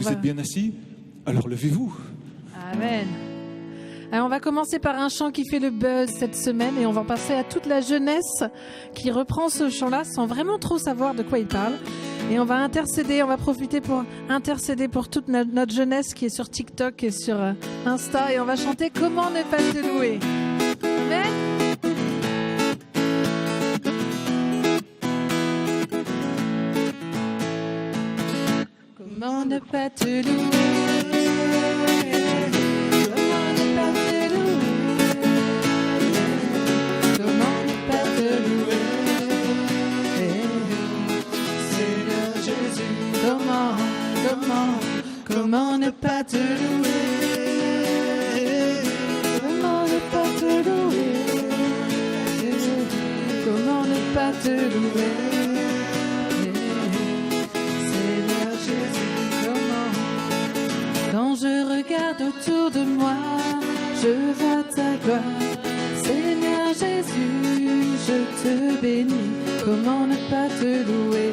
Vous êtes bien assis? Alors levez-vous. Amen. Alors on va commencer par un chant qui fait le buzz cette semaine et on va passer à toute la jeunesse qui reprend ce chant-là sans vraiment trop savoir de quoi il parle. Et on va intercéder, on va profiter pour intercéder pour toute notre jeunesse qui est sur TikTok et sur Insta et on va chanter Comment ne pas te louer. Amen. Comment ne pas te louer? Comment ne pas te louer? Comment ne pas te louer? Seigneur Jésus, comment ne pas te louer? Comment ne pas te louer? Comment ne pas te louer? Quand je regarde autour de moi, je vois ta gloire. Seigneur Jésus, je te bénis. Comment ne pas te louer?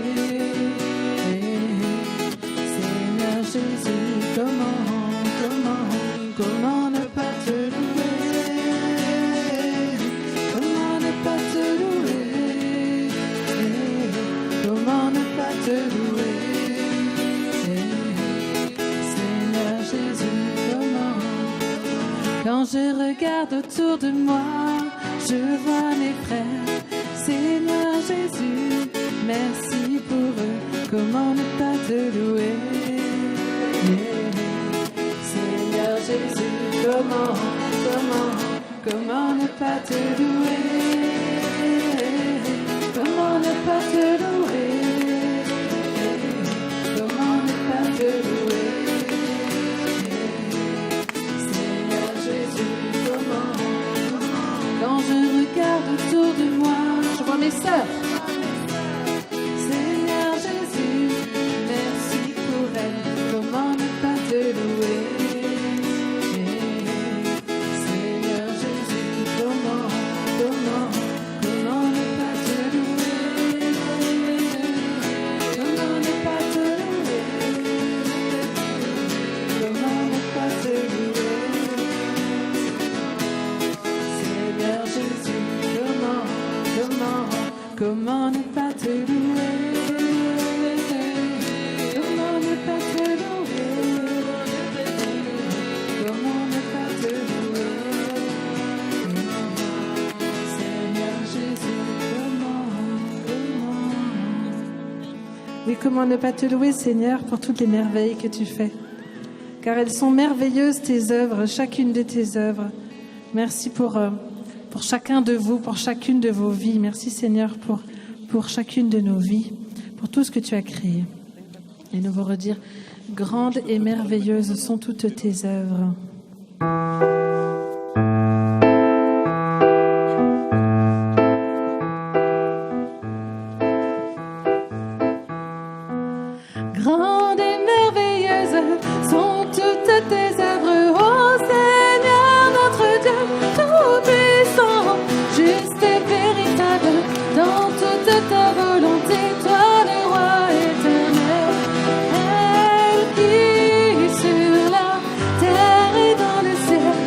Seigneur Jésus, comment ne pas te louer? Comment ne pas te louer? Comment ne pas te louer? Quand je regarde autour de moi, je vois mes frères. Seigneur Jésus, merci pour eux. Comment ne pas te louer? Seigneur Jésus, comment ne pas te louer? Comment ne pas te louer? Comment ne pas te louer? Quand je regarde autour de moi, je vois mes sœurs. Seigneur Jésus, merci pour elles. Comment ne pas te louer? Seigneur Jésus, comment ne pas te louer? Comment ne pas te louer? Comment ne pas te louer? Comment ne pas te louer? Comment ne pas te louer? Comment ne pas te louer? Seigneur Jésus, Oui, comment ne pas te louer, Seigneur, pour toutes les merveilles que tu fais. Car elles sont merveilleuses, tes œuvres, chacune de tes œuvres. Merci pour chacun de vous, pour chacune de vos vies. Merci Seigneur pour chacune de nos vies, pour tout ce que tu as créé. Et nous vous redire, grandes et merveilleuses sont toutes tes œuvres. Grandes et merveilleuses sont toutes tes œuvres, ô Seigneur notre Dieu, tout-puissant, juste et véritable, dans toute ta volonté, toi le roi éternel, elle qui sur la terre et dans le ciel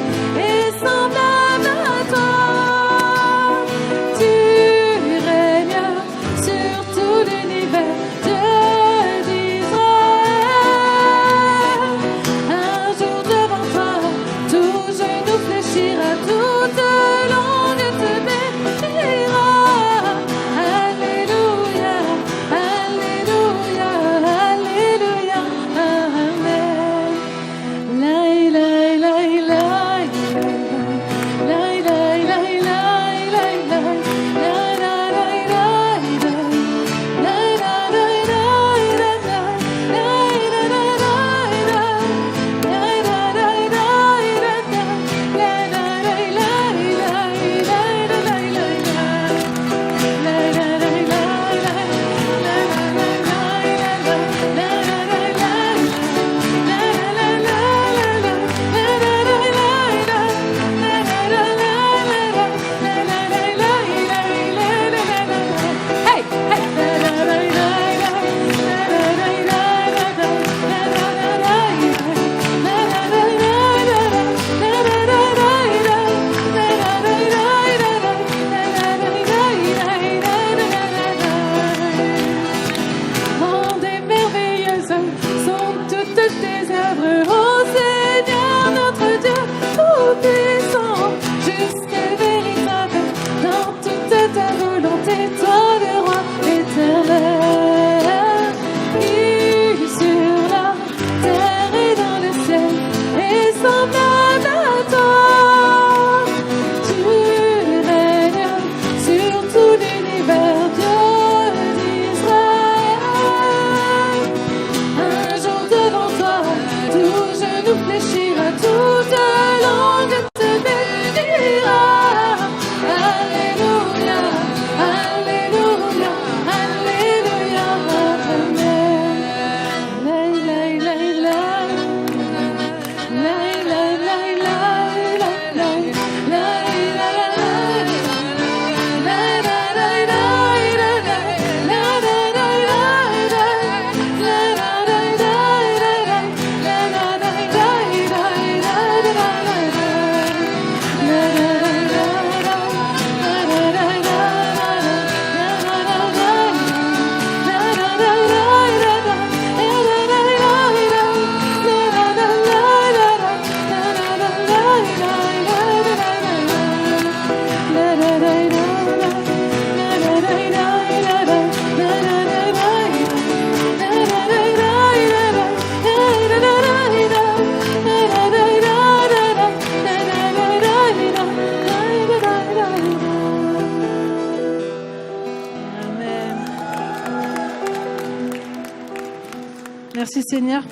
Merci Seigneur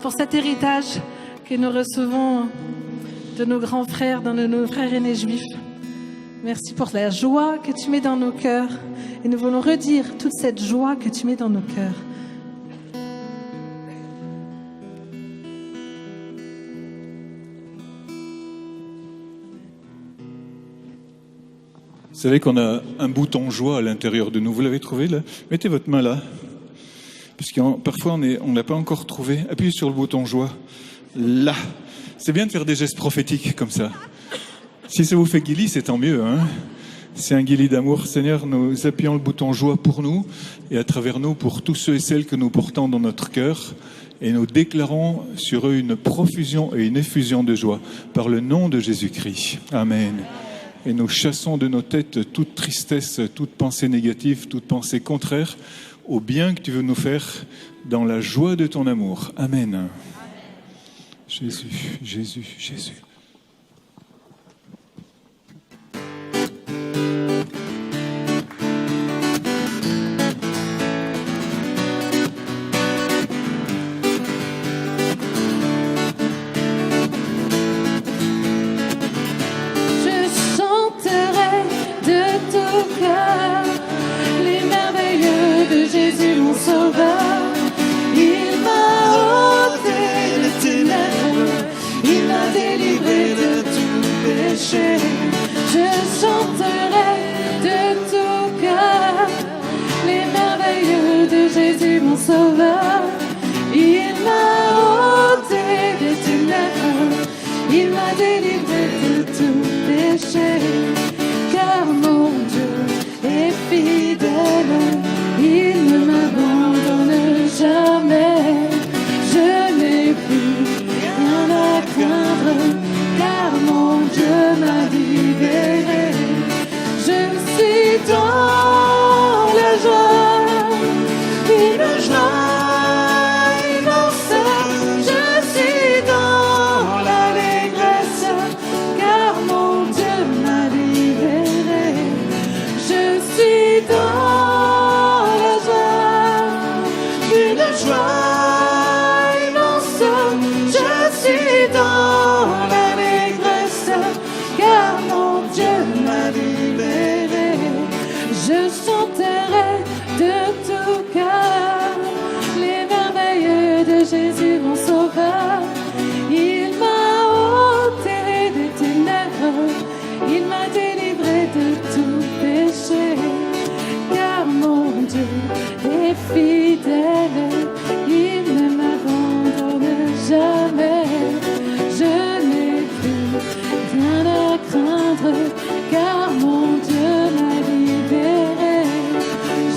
pour cet héritage que nous recevons de nos grands frères, de nos frères aînés juifs. Merci pour la joie que tu mets dans nos cœurs. Et nous voulons redire toute cette joie que tu mets dans nos cœurs. Vous savez qu'on a un bouton joie à l'intérieur de nous. Vous l'avez trouvé là? Mettez votre main là. Parce que parfois on ne l'a pas encore trouvé. Appuyez sur le bouton joie. Là. C'est bien de faire des gestes prophétiques comme ça. Si ça vous fait guéli, c'est tant mieux. Hein, c'est un guéli d'amour. Seigneur, nous appuyons le bouton joie pour nous et à travers nous pour tous ceux et celles que nous portons dans notre cœur. Et nous déclarons sur eux une profusion et une effusion de joie par le nom de Jésus-Christ. Amen. Et nous chassons de nos têtes toute tristesse, toute pensée négative, toute pensée contraire au bien que tu veux nous faire dans la joie de ton amour. Amen. Jésus, Jésus, Jésus. Sauveur, il m'a ôté des ténèbres, il m'a délivré de tout péché, car mon Dieu est fidèle, il ne m'abandonne jamais, je n'ai plus rien à craindre, car mon Dieu m'a libéré, je suis dans la joie. Une joie immense, je suis dans l'allégresse, car mon Dieu m'a libéré. Je suis dans la joie, une joie immense, je suis dans l'allégresse, car mon Dieu m'a libéré. Je chanterai de tout cœur les merveilles de Jésus mon sauveur. Il m'a ôté des ténèbres, il m'a délivré de tout péché, car mon Dieu est fidèle, il ne m'abandonne jamais. Je n'ai plus rien à craindre, car mon Dieu m'a libéré.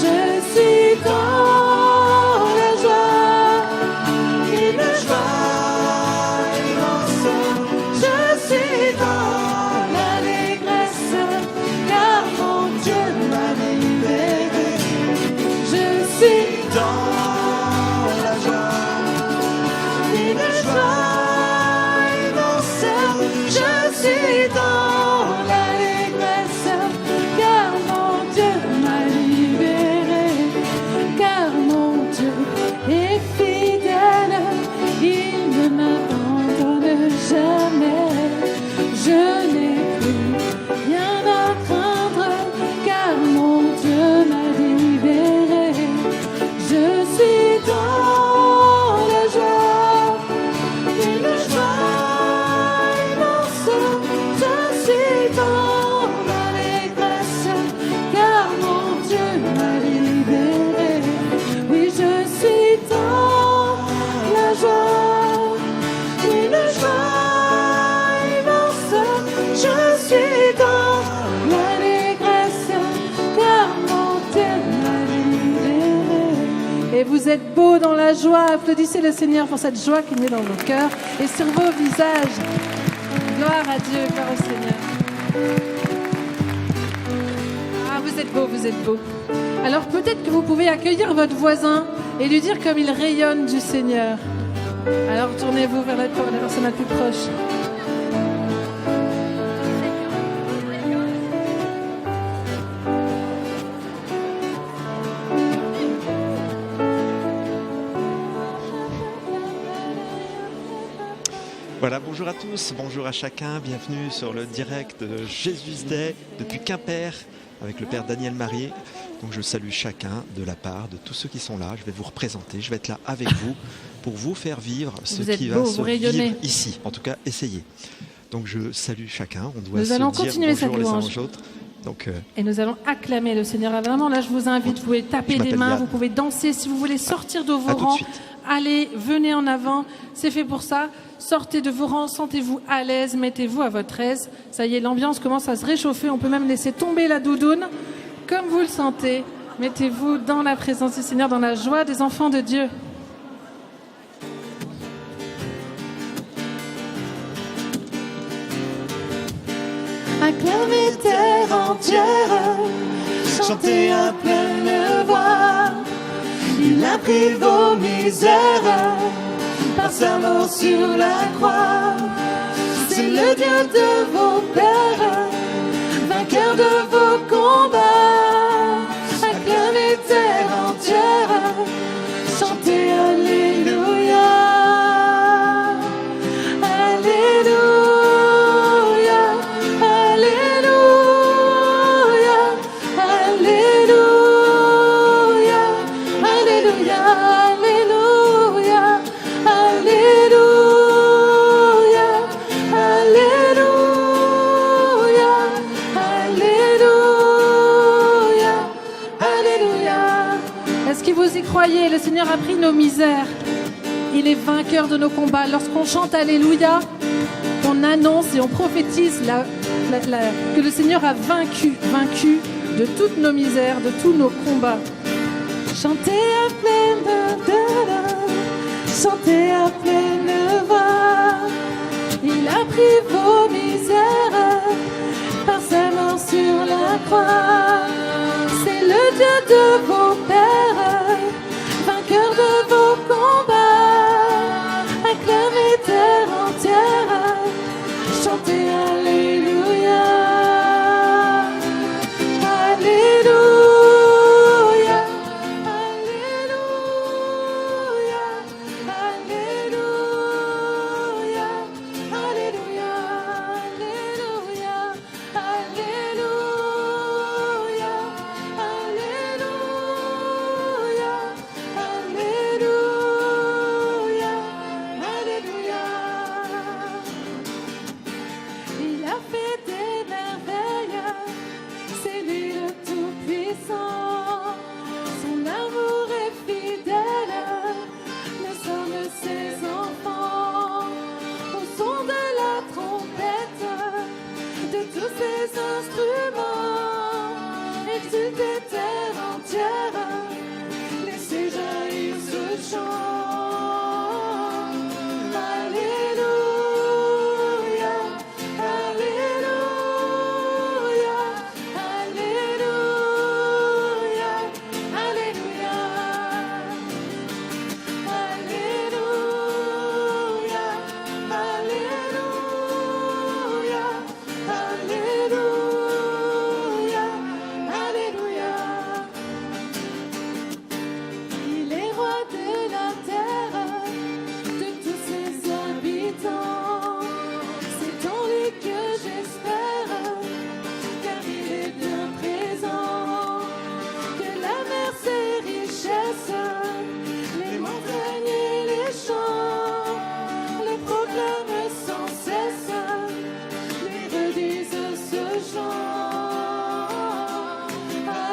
Je suis dans la joie, une joie immense. Je suis dans l'allégresse, car mon Dieu m'a libéré. Je suis dans la joie, une joie immense. Je suis dans l'allégresse, car mon Dieu m'a libéré. Car mon Dieu est fidèle, il ne m'abandonne jamais. Je n'ai plus rien à craindre, car mon Dieu m'a libéré. Je suis dans la joie, une joie immense. Je suis dans l'allégresse, car mon Dieu m'a libéré. Oui, je suis dans la joie, une joie immense. Je suis dans l'allégresse, car mon Dieu m'a libéré. Et vous êtes beaux dans la joie. Applaudissez le Seigneur pour cette joie qu'il met dans vos cœurs et sur vos visages. Gloire à Dieu, gloire au Seigneur. Ah, vous êtes beaux, vous êtes beaux. Alors peut-être que vous pouvez accueillir votre voisin et lui dire comme il rayonne du Seigneur. Alors tournez-vous vers la personne la plus proche. Voilà, bonjour à tous, bonjour à chacun, bienvenue sur le direct de Jésus Day depuis Quimper avec le Père Daniel Marié. Donc je salue chacun de la part de tous ceux qui sont là, je vais vous représenter, je vais être là avec vous pour vous faire vivre ce qui va se vivre ici, en tout cas essayez. Donc je salue chacun, on doit nous allons continuer cette louange. Et nous allons acclamer le Seigneur. Vraiment, là je vous invite, vous pouvez taper des mains, vous pouvez danser, si vous voulez sortir de vos rangs, allez, venez en avant, c'est fait pour ça. Sortez de vos rangs, sentez-vous à l'aise, mettez-vous à votre aise. Ça y est, l'ambiance commence à se réchauffer. On peut même laisser tomber la doudoune. Comme vous le sentez, mettez-vous dans la présence du Seigneur, dans la joie des enfants de Dieu. Acclamez terre entière, chantez à pleine voix. Il a pris vos misères par sa mort sur la croix. C'est le Dieu de vos pères, vainqueur de vos combats. Acclamez terre entière, chantez Alléluia. Alléluia, Alléluia, Alléluia, Alléluia. Croyez, le Seigneur a pris nos misères. Il est vainqueur de nos combats. Lorsqu'on chante Alléluia, on annonce et on prophétise que le Seigneur a vaincu de toutes nos misères, de tous nos combats. Chantez à pleine chantez à pleine voix. Il a pris vos misères par sa mort sur la croix. C'est le Dieu de vos pères, vainqueur de vos combats. Acclamez terre entière, chantez Alléluia. Alléluia, Alléluia, Alléluia, Alléluia, Alléluia, Alléluia, Alléluia, Alléluia. Il a fait des merveilles, c'est lui le Tout-Puissant. Son amour est fidèle, nous sommes ses enfants. Au son de la trompette, de tous ses instruments, exultez terre entière, laissez jaillir ce chant. Alléluia, Alléluia, Alléluia, Alléluia, Alléluia, Alléluia, Alléluia, Alléluia. Il est roi de la terre, de tous ses habitants. C'est en lui que j'espère, car il est bien présent. Que la mer, ses richesses, les montagnes et les champs, le proclament sans cesse, les redisent ce chant.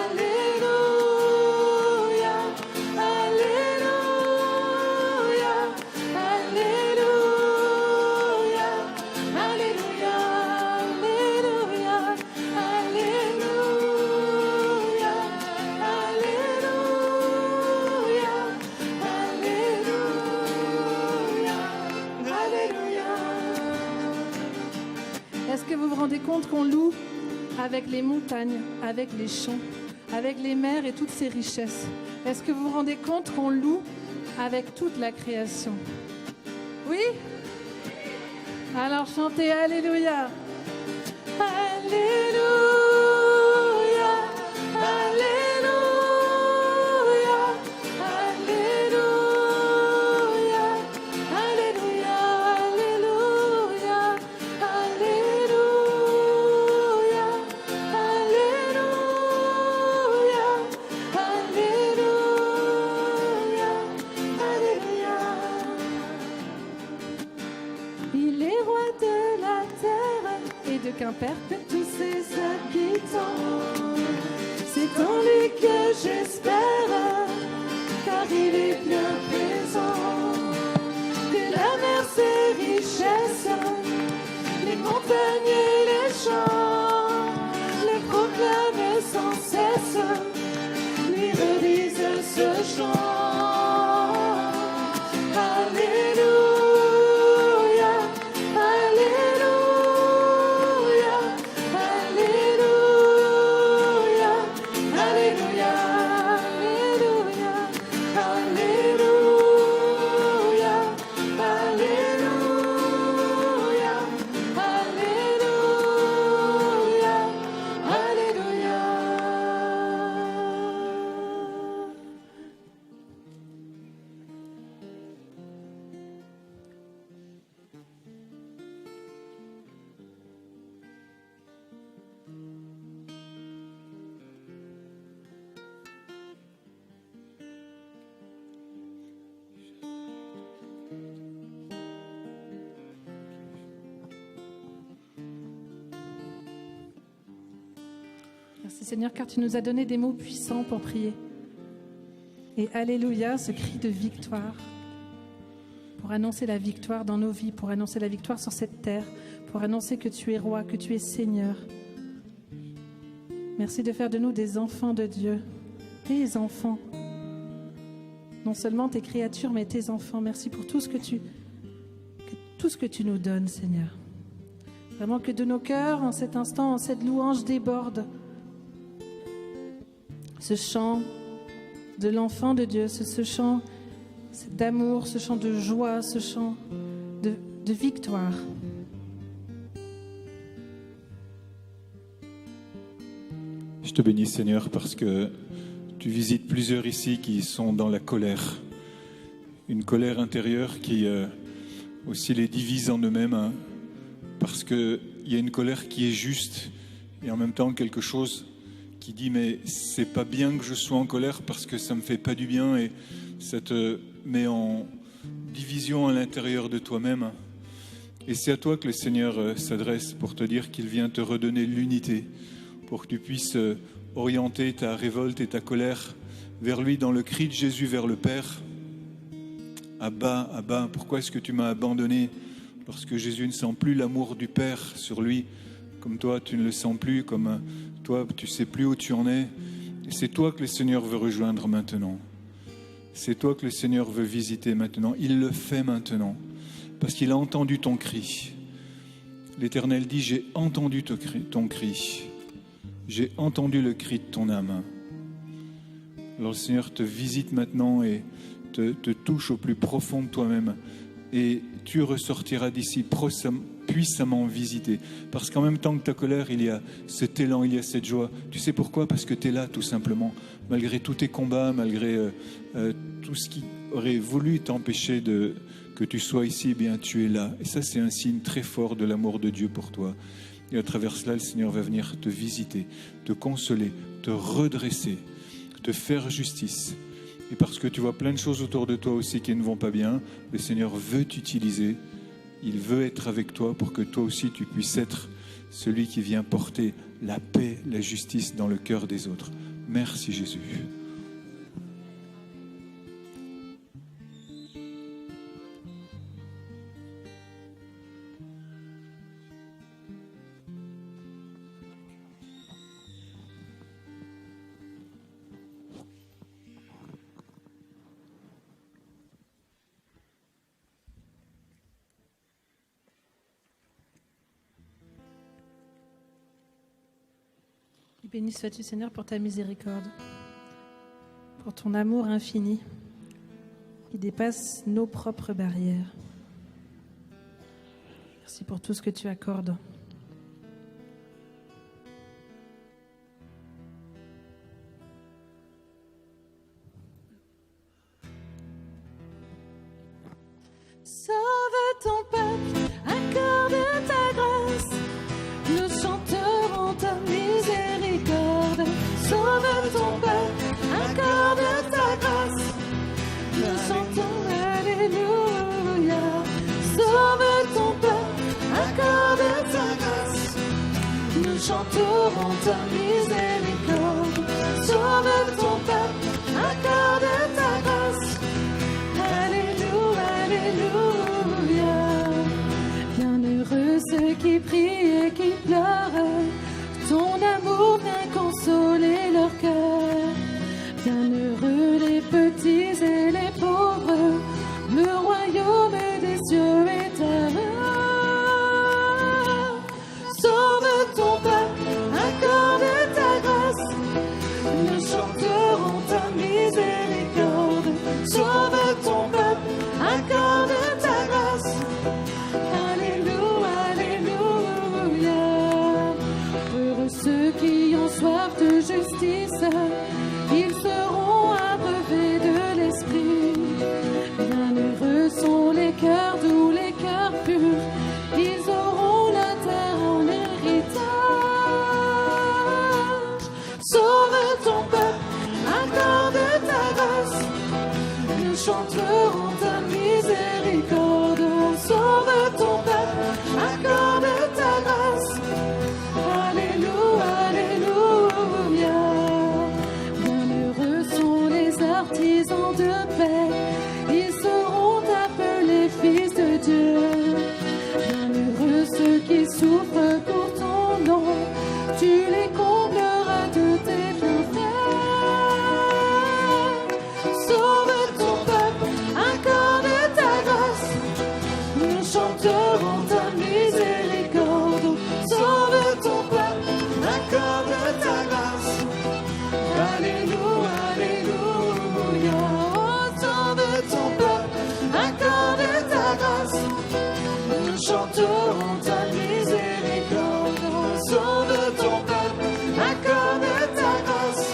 Alléluia, Alléluia, Alléluia, Alléluia, Alléluia, Alléluia, Alléluia, Alléluia. Est-ce que vous vous rendez compte qu'on loue avec les montagnes, avec les champs, avec les mers et toutes ces richesses? Est-ce que vous vous rendez compte qu'on loue avec toute la création? Oui? Alors chantez Alléluia. Alléluia, Alléluia, Alléluia, Alléluia, Alléluia, les rois de la terre et de Quimper que tous ses habitants. C'est en lui que j'espère, car il est bien présent. Que la mer, ses richesses, les montagnes et les champs, les proclament sans cesse, lui redisent ce chant. Merci Seigneur, car tu nous as donné des mots puissants pour prier. Et Alléluia, ce cri de victoire, pour annoncer la victoire dans nos vies, pour annoncer la victoire sur cette terre, pour annoncer que tu es roi, que tu es Seigneur. Merci de faire de nous des enfants de Dieu, tes enfants. Non seulement tes créatures, mais tes enfants. Merci pour tout ce que tu nous donnes, Seigneur. Vraiment que de nos cœurs, en cet instant, en cette louange déborde ce chant de l'enfant de Dieu, ce chant d'amour, ce chant de joie, ce chant de victoire. Je te bénis, Seigneur, parce que tu visites plusieurs ici qui sont dans la colère. Une colère intérieure qui aussi les divise en eux-mêmes, hein, parce qu'il y a une colère qui est juste et en même temps quelque chose qui dit mais c'est pas bien que je sois en colère parce que ça me fait pas du bien et ça te met en division à l'intérieur de toi-même. Et c'est à toi que le Seigneur s'adresse pour te dire qu'il vient te redonner l'unité, pour que tu puisses orienter ta révolte et ta colère vers lui dans le cri de Jésus vers le Père. Abba, Abba, pourquoi est-ce que tu m'as abandonné? Lorsque Jésus ne sent plus l'amour du Père sur lui, comme toi tu ne le sens plus, comme toi tu sais plus où tu en es. Et c'est toi que le Seigneur veut rejoindre maintenant. C'est toi que le Seigneur veut visiter maintenant. Il le fait maintenant, parce qu'il a entendu ton cri. L'Éternel dit, j'ai entendu ton cri. J'ai entendu le cri de ton âme. Alors le Seigneur te visite maintenant et te touche au plus profond de toi-même. Et tu ressortiras d'ici puissamment visité. Parce qu'en même temps que ta colère, il y a cet élan, il y a cette joie. Tu sais pourquoi? Parce que tu es là tout simplement. Malgré tous tes combats, malgré tout ce qui aurait voulu t'empêcher que tu sois ici, eh bien tu es là. Et ça, c'est un signe très fort de l'amour de Dieu pour toi. Et à travers cela, le Seigneur va venir te visiter, te consoler, te redresser, te faire justice. Et parce que tu vois plein de choses autour de toi aussi qui ne vont pas bien, le Seigneur veut t'utiliser. Il veut être avec toi pour que toi aussi tu puisses être celui qui vient porter la paix, la justice dans le cœur des autres. Merci Jésus. Béni sois-tu, Seigneur, pour ta miséricorde, pour ton amour infini qui dépasse nos propres barrières. Merci pour tout ce que tu accordes. Sauve ton peuple, accorde ta grâce. Nous chanterons ta miséricorde. Sauve ton peuple, accorde ta grâce. Nous chantons Alléluia. Sauve ton peuple, chanterons ta miséricorde. Sauve ton peuple, accorde ta grâce. Alléluia, alléluia. Bienheureux ceux qui prient et qui pleurent, ton amour vient consoler leur cœur. Bienheureux les petits et les pauvres, le royaume des cieux est à eux. Sauve ton peuple, accorde ta grâce. Nous chanterons ta miséricorde. Sauve ton peuple, accorde ta grâce. Alléluia, alléluia. Heureux ceux qui ont soif de justice, ils seront abreuvés de l'esprit. Bienheureux sont les cœurs doux, les cœurs purs, ils auront la terre en héritage. Sauve ton peuple, accorde ta grâce. Nous chanterons ta miséricorde. Sauve ton peuple, accorde ta grâce. Alléluia, alléluia. Bienheureux sont les artisans de paix, ils seront appelés fils de Dieu. Bienheureux ceux qui souffrent pour ton nom, tu les combleras de tes bienfaits. Sauve ton peuple, accorde ta grâce. Nous chanterons ta miséricorde. Sauve ton peuple, accorde ta grâce. Alléluia, alléluia. Oh, sauve ton peuple, accorde ta grâce. Nous chanterons ta miséricorde. Sauve ton peuple, accorde ta grâce.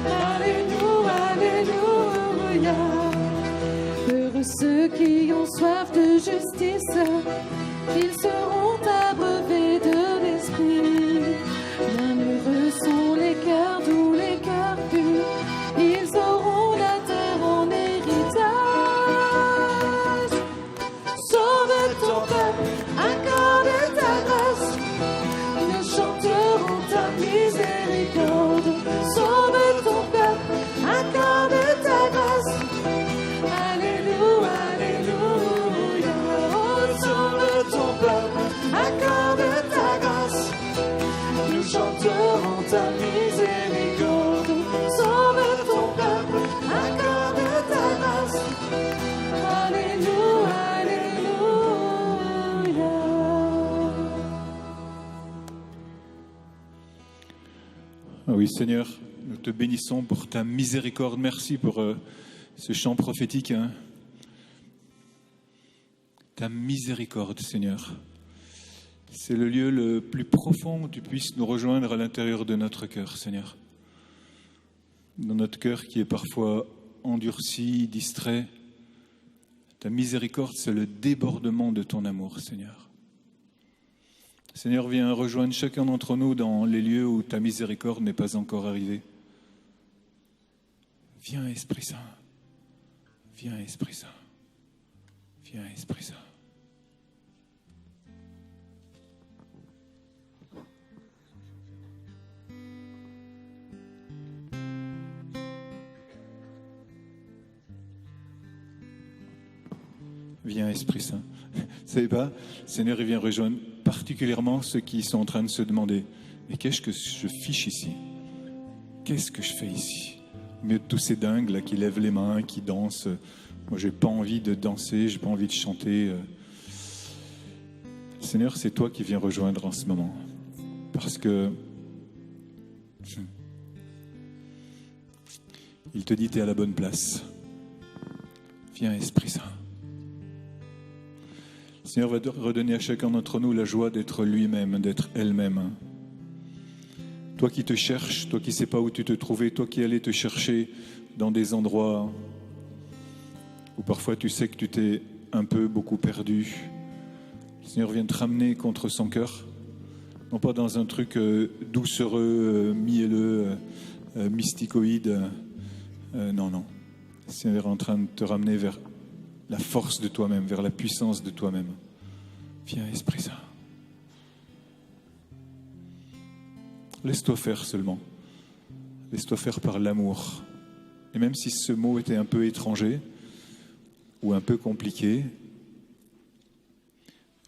Alléluia, alléluia. Heureux ceux qui ont soif de justice, ils seront abreuvés de l'esprit. Bienheureux sont les cœurs doux, les cœurs purs, ils auront la terre en héritage. Sauve ton peuple, accorde ta grâce. Nous chanterons ta miséricorde. Sauve ton peuple, accorde ta grâce. Alléluia, alléluia. Oh, sauve ton peuple, accorde ta grâce. Nous chanterons ta miséricorde. Sauve ton peuple, accorde ta grâce. Alléluia, alléluia. Ah oui, Seigneur, nous te bénissons pour ta miséricorde. Merci pour ce chant prophétique. Hein. Ta miséricorde, Seigneur. C'est le lieu le plus profond où tu puisses nous rejoindre à l'intérieur de notre cœur, Seigneur. Dans notre cœur qui est parfois endurci, distrait. Ta miséricorde, c'est le débordement de ton amour, Seigneur. Seigneur, viens rejoindre chacun d'entre nous dans les lieux où ta miséricorde n'est pas encore arrivée. Viens, Esprit Saint. Viens, Esprit Saint. Viens, Esprit Saint. Viens, Esprit Saint. Vous savez pas, Seigneur, il vient rejoindre particulièrement ceux qui sont en train de se demander « Mais qu'est-ce que je fiche ici? Qu'est-ce que je fais ici ?» Au milieu de tous ces dingues là qui lèvent les mains, qui dansent. Moi, j'ai pas envie de danser, j'ai pas envie de chanter. Seigneur, c'est toi qui viens rejoindre en ce moment. Parce que il te dit, t'es à la bonne place. Viens, Esprit Saint. Le Seigneur va redonner à chacun d'entre nous la joie d'être lui-même, d'être elle-même. Toi qui te cherches, toi qui ne sais pas où tu te trouvais, toi qui allais te chercher dans des endroits où parfois tu sais que tu t'es un peu, beaucoup perdu. Le Seigneur vient te ramener contre son cœur, non pas dans un truc doucereux, mielleux, mysticoïde. Non. Le Seigneur est en train de te ramener vers la force de toi-même, vers la puissance de toi-même. Viens, Esprit Saint. Laisse-toi faire seulement. Laisse-toi faire par l'amour. Et même si ce mot était un peu étranger ou un peu compliqué,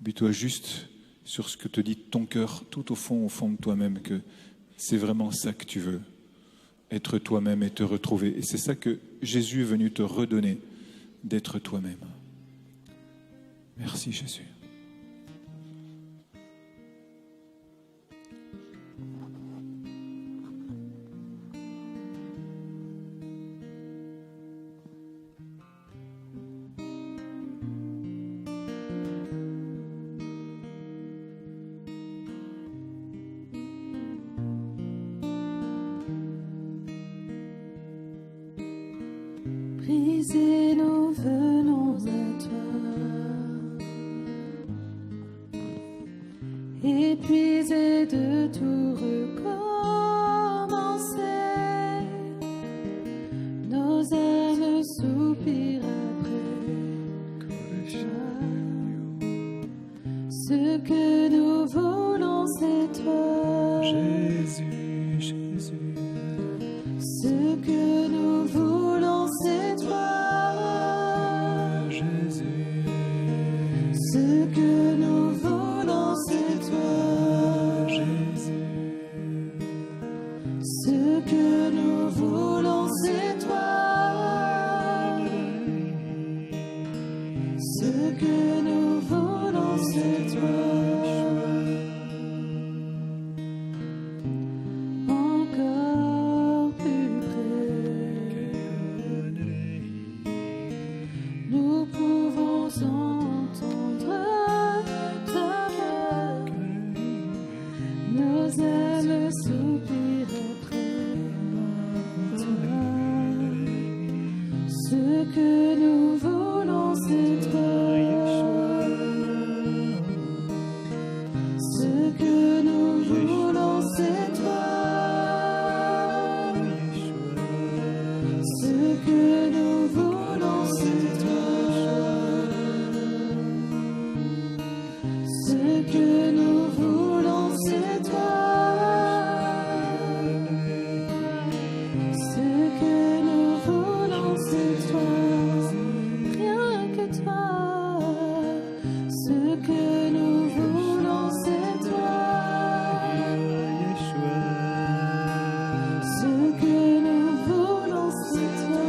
appuie-toi juste sur ce que te dit ton cœur, tout au fond de toi-même, que c'est vraiment ça que tu veux, être toi-même et te retrouver. Et c'est ça que Jésus est venu te redonner, d'être toi-même. Merci Jésus. Brisés, nous venons à toi. Épuisés de tout recommencer, nos âmes soupirent après toi. Ce que nous voulons, c'est toi. Jésus, Jésus. Ce que nous voulons, c'est toi. Jésus. Ce que nous voulons, c'est toi. Jésus. Ce que nous voulons, c'est toi. Ce que nous voulons, c'est toi. Encore plus près, nous pouvons entendre ta voix. Nos âmes soupirent après toi. Ce que nous voulons, c'est toi. Ce que nous voulons, c'est toi. Ce que nous voulons, c'est toi. Ce que nous voulons, c'est toi. Ce que nous voulons, c'est toi. Rien que toi. Ce que nous voulons, c'est toi. Ce que nous voulons, c'est toi.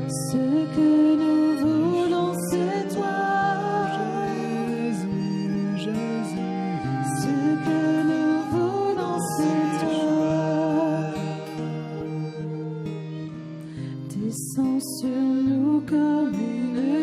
Ce que nous voulons, c'est toi. Ce que nous voulons, c'est toi. Descends sur nous comme une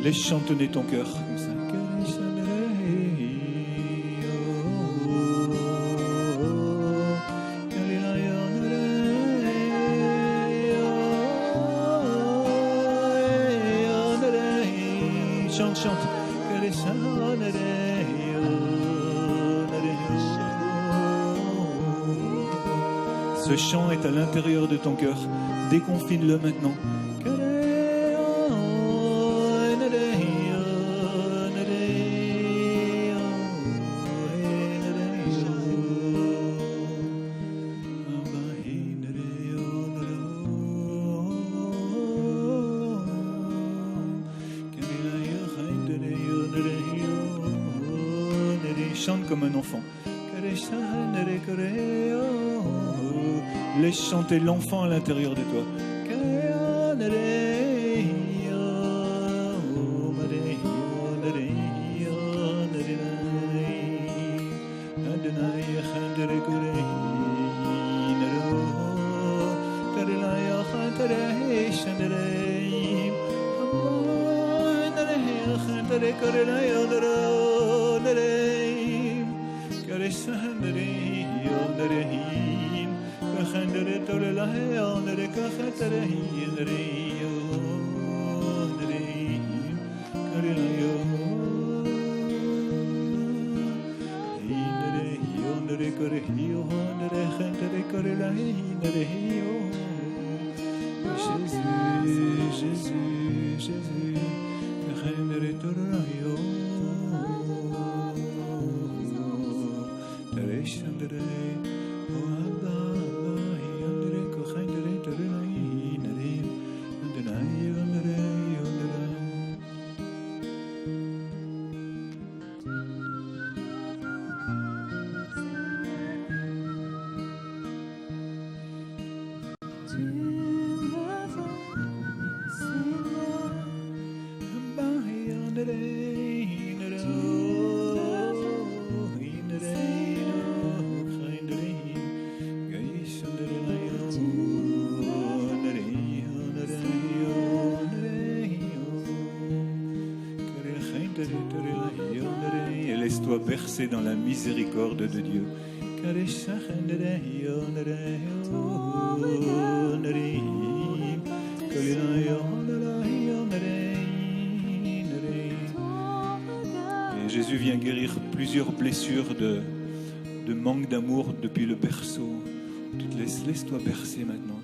Laisse chantonner ton cœur comme ça. Chante, chante. Ce chant est à l'intérieur de ton cœur. Déconfine-le maintenant. Chante comme un enfant. Laisse chanter l'enfant à l'intérieur de toi. Et laisse-toi bercer dans la miséricorde de Dieu. Et Jésus vient guérir plusieurs blessures de manque d'amour depuis le berceau. Tu te laisse-toi bercer maintenant.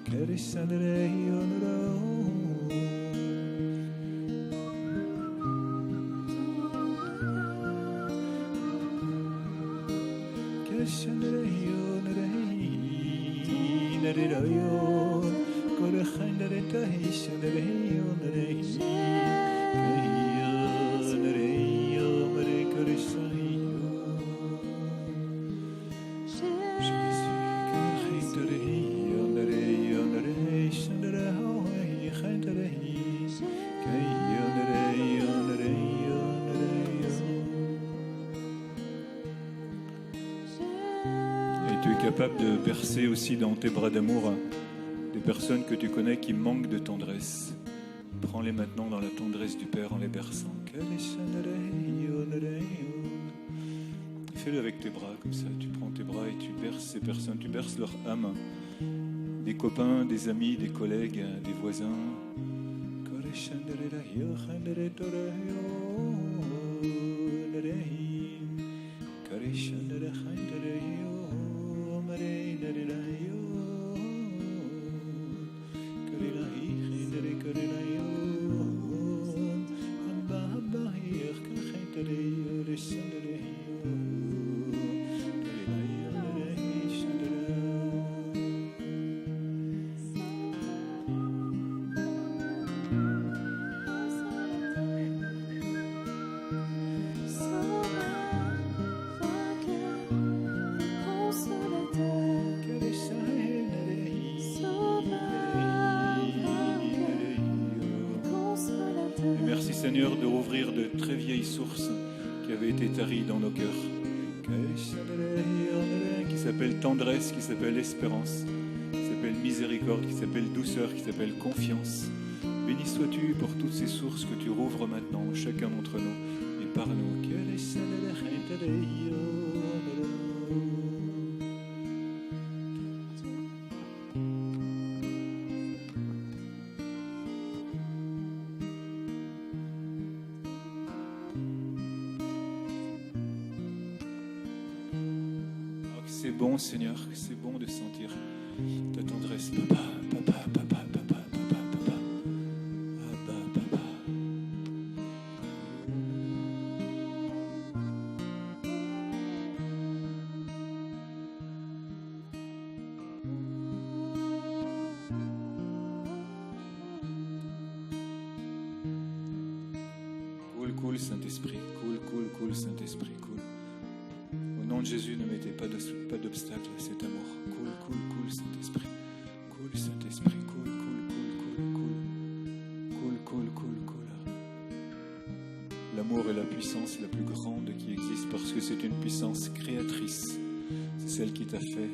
Capable de bercer aussi dans tes bras d'amour des personnes que tu connais qui manquent de tendresse. Prends-les maintenant dans la tendresse du Père en les berçant. Fais-le avec tes bras comme ça. Tu prends tes bras et tu berces ces personnes. Tu berces leur âme. Des copains, des amis, des collègues, des voisins. Seigneur, de rouvrir de très vieilles sources qui avaient été taries dans nos cœurs, qui s'appellent tendresse, qui s'appellent espérance, qui s'appellent miséricorde, qui s'appellent douceur, qui s'appellent confiance. Béni sois-tu pour toutes ces sources que tu rouvres maintenant, chacun d'entre nous, et par nous. Oh, que c'est bon, Seigneur, que c'est bon de sentir ta tendresse, papa, papa, papa, papa, papa, papa, Abba, papa. Cool, cool, Saint-Esprit, cool, Saint-Esprit, cool. Au nom de Jésus, ne mettez pas d'obstacle à cet amour. Cool, Saint-Esprit. Cool, Saint-Esprit, cool. L'amour est la puissance la plus grande qui existe parce que c'est une puissance créatrice. C'est celle qui t'a fait